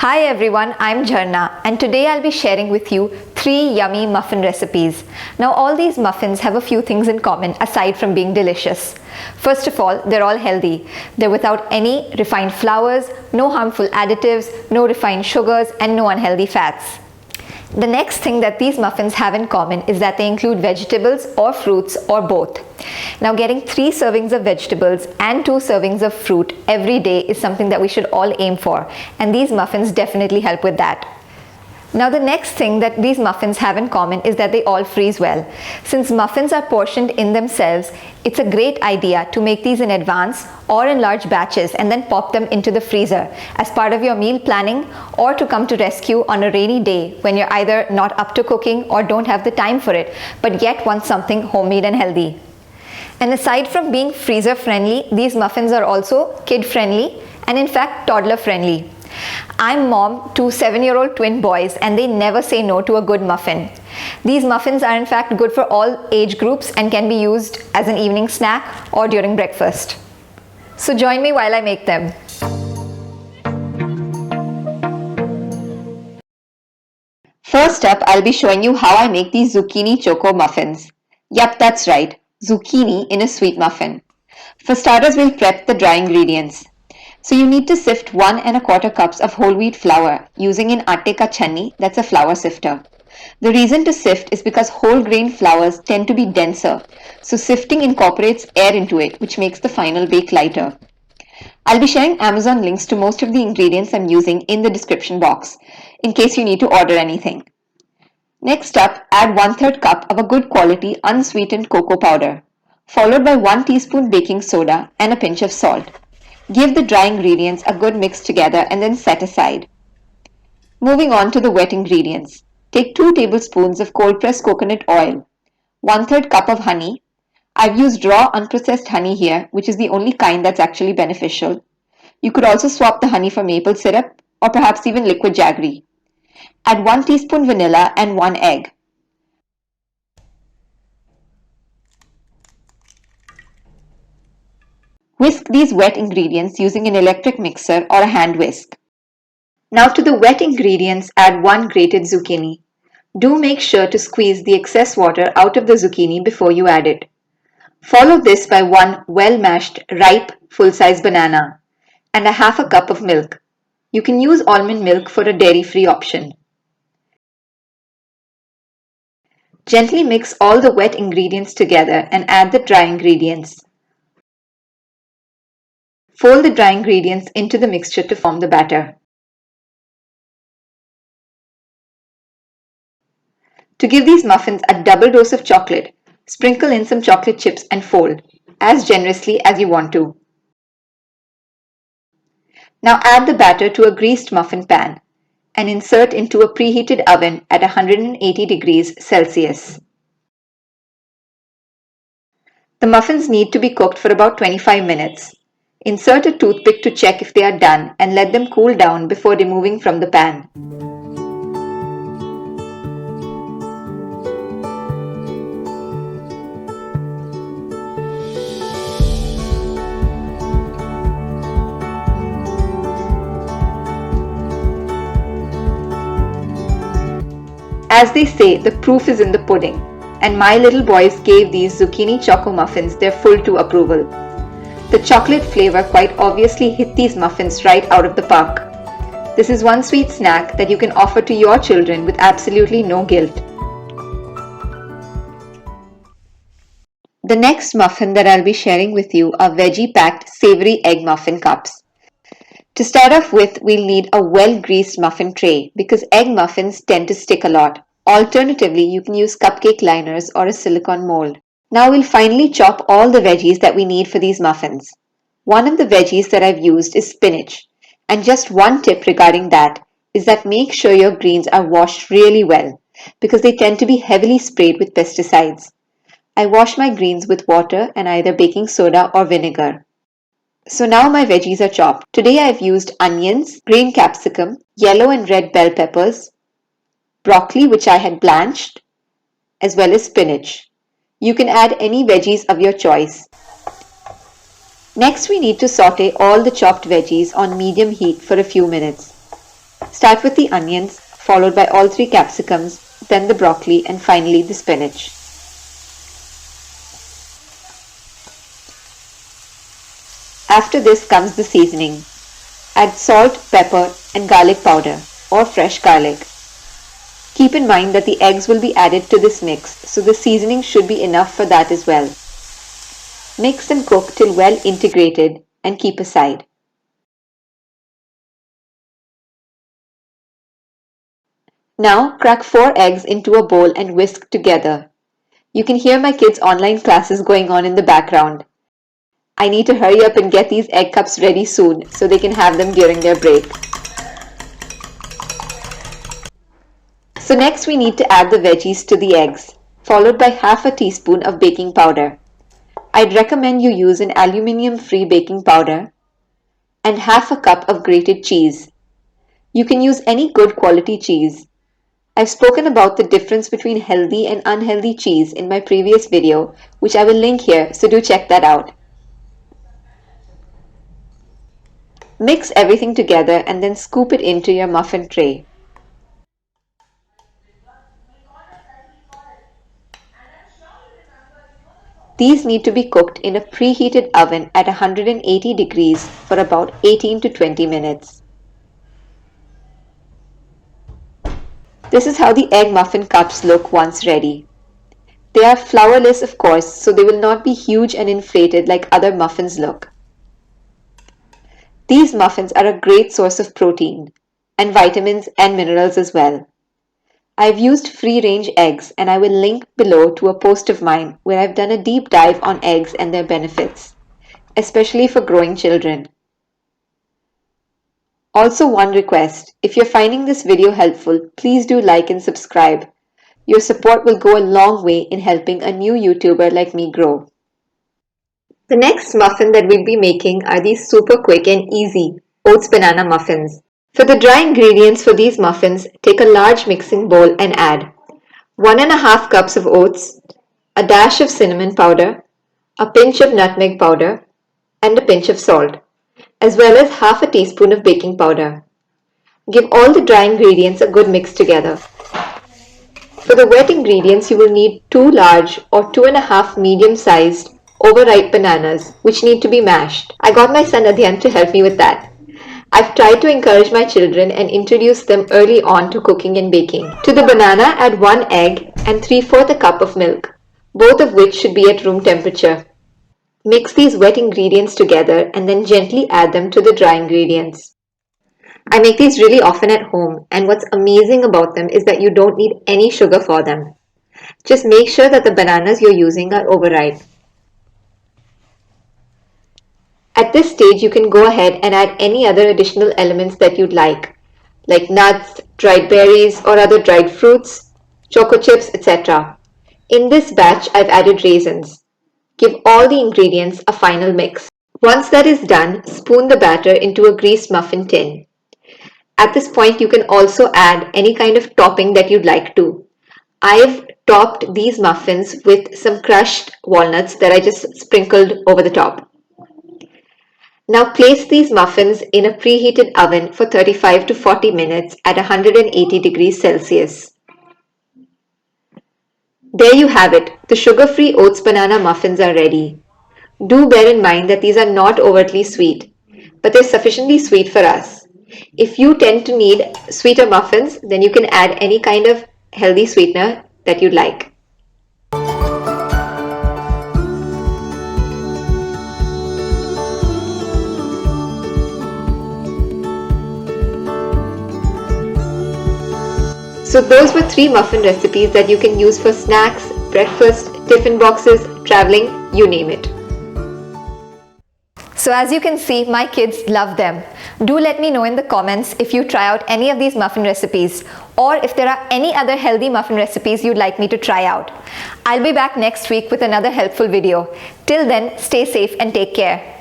Hi everyone, I'm Jharna and today I'll be sharing with you 3 yummy muffin recipes. Now all these muffins have a few things in common aside from being delicious. First of all, they're all healthy. They're without any refined flours, no harmful additives, no refined sugars and no unhealthy fats. The next thing that these muffins have in common is that they include vegetables or fruits or both. Now getting 3 servings of vegetables and 2 servings of fruit every day is something that we should all aim for, and these muffins definitely help with that. Now the next thing that these muffins have in common is that they all freeze well. Since muffins are portioned in themselves, it's a great idea to make these in advance or in large batches and then pop them into the freezer as part of your meal planning or to come to rescue on a rainy day when you're either not up to cooking or don't have the time for it, but yet want something homemade and healthy. And aside from being freezer friendly, these muffins are also kid friendly and in fact toddler friendly. I'm mom to 7-year-old twin boys and they never say no to a good muffin. These muffins are in fact good for all age groups and can be used as an evening snack or during breakfast. So join me while I make them. First up, I'll be showing you how I make these zucchini choco muffins. Yup, that's right, zucchini in a sweet muffin. For starters, we'll prep the dry ingredients. So you need to sift 1 1/4 cups of whole wheat flour using an atte ka channi, that's a flour sifter. The reason to sift is because whole grain flours tend to be denser, so sifting incorporates air into it, which makes the final bake lighter. I'll be sharing Amazon links to most of the ingredients I'm using in the description box, in case you need to order anything. Next up, add 1/3 cup of a good quality unsweetened cocoa powder, followed by 1 teaspoon baking soda and a pinch of salt. Give the dry ingredients a good mix together and then set aside. Moving on to the wet ingredients. Take 2 tablespoons of cold pressed coconut oil, 1/3 cup of honey. I've used raw unprocessed honey here, which is the only kind that's actually beneficial. You could also swap the honey for maple syrup or perhaps even liquid jaggery. Add 1 teaspoon vanilla and 1 egg. Whisk these wet ingredients using an electric mixer or a hand whisk. Now to the wet ingredients, add 1 grated zucchini. Do make sure to squeeze the excess water out of the zucchini before you add it. Follow this by 1 well-mashed, ripe, full-size banana and a half a cup of milk. You can use almond milk for a dairy-free option. Gently mix all the wet ingredients together and add the dry ingredients. Fold the dry ingredients into the mixture to form the batter. To give these muffins a double dose of chocolate, sprinkle in some chocolate chips and fold, as generously as you want to. Now add the batter to a greased muffin pan and insert into a preheated oven at 180 degrees Celsius. The muffins need to be cooked for about 25 minutes. Insert a toothpick to check if they are done and let them cool down before removing from the pan. As they say, the proof is in the pudding, and my little boys gave these zucchini choco muffins their full to approval. The chocolate flavor quite obviously hit these muffins right out of the park. This is one sweet snack that you can offer to your children with absolutely no guilt. The next muffin that I'll be sharing with you are veggie-packed savory egg muffin cups. To start off with, we'll need a well-greased muffin tray because egg muffins tend to stick a lot. Alternatively, you can use cupcake liners or a silicone mold. Now we'll finally chop all the veggies that we need for these muffins. One of the veggies that I've used is spinach. And just one tip regarding that is that make sure your greens are washed really well because they tend to be heavily sprayed with pesticides. I wash my greens with water and either baking soda or vinegar. So now my veggies are chopped. Today I've used onions, green capsicum, yellow and red bell peppers, broccoli which I had blanched, as well as spinach. You can add any veggies of your choice. Next we need to saute all the chopped veggies on medium heat for a few minutes. Start with the onions, followed by all 3 capsicums, then the broccoli, and finally the spinach. After this comes the seasoning. Add salt, pepper, and garlic powder or fresh garlic. Keep in mind that the eggs will be added to this mix, so the seasoning should be enough for that as well. Mix and cook till well integrated and keep aside. Now crack 4 eggs into a bowl and whisk together. You can hear my kids' online classes going on in the background. I need to hurry up and get these egg cups ready soon so they can have them during their break. So next we need to add the veggies to the eggs, followed by half a teaspoon of baking powder. I'd recommend you use an aluminium-free baking powder and half a cup of grated cheese. You can use any good quality cheese. I've spoken about the difference between healthy and unhealthy cheese in my previous video, which I will link here, so do check that out. Mix everything together and then scoop it into your muffin tray. These need to be cooked in a preheated oven at 180 degrees for about 18 to 20 minutes. This is how the egg muffin cups look once ready. They are flourless, of course, so they will not be huge and inflated like other muffins look. These muffins are a great source of protein and vitamins and minerals as well. I've used free-range eggs, and I will link below to a post of mine where I've done a deep dive on eggs and their benefits, especially for growing children. Also, one request: if you're finding this video helpful, please do like and subscribe. Your support will go a long way in helping a new YouTuber like me grow. The next muffin that we'll be making are these super quick and easy oats banana muffins. For the dry ingredients for these muffins, take a large mixing bowl and add 1½ cups of oats, a dash of cinnamon powder, a pinch of nutmeg powder, and a pinch of salt, as well as half a teaspoon of baking powder. Give all the dry ingredients a good mix together. For the wet ingredients, you will need 2 large or 2½ medium-sized overripe bananas, which need to be mashed. I got my son Adhyan to help me with that. I've tried to encourage my children and introduce them early on to cooking and baking. To the banana, add 1 egg and 3/4 cup of milk, both of which should be at room temperature. Mix these wet ingredients together and then gently add them to the dry ingredients. I make these really often at home, and what's amazing about them is that you don't need any sugar for them. Just make sure that the bananas you're using are overripe. At this stage, you can go ahead and add any other additional elements that you'd like nuts, dried berries or other dried fruits, choco chips, etc. In this batch, I've added raisins. Give all the ingredients a final mix. Once that is done, spoon the batter into a greased muffin tin. At this point, you can also add any kind of topping that you'd like to. I've topped these muffins with some crushed walnuts that I just sprinkled over the top. Now place these muffins in a preheated oven for 35 to 40 minutes at 180 degrees Celsius. There you have it, the sugar-free oats banana muffins are ready. Do bear in mind that these are not overtly sweet, but they're sufficiently sweet for us. If you tend to need sweeter muffins, then you can add any kind of healthy sweetener that you'd like. So those were 3 muffin recipes that you can use for snacks, breakfast, tiffin boxes, traveling, you name it. So as you can see, my kids love them. Do let me know in the comments if you try out any of these muffin recipes, or if there are any other healthy muffin recipes you'd like me to try out. I'll be back next week with another helpful video. Till then, stay safe and take care.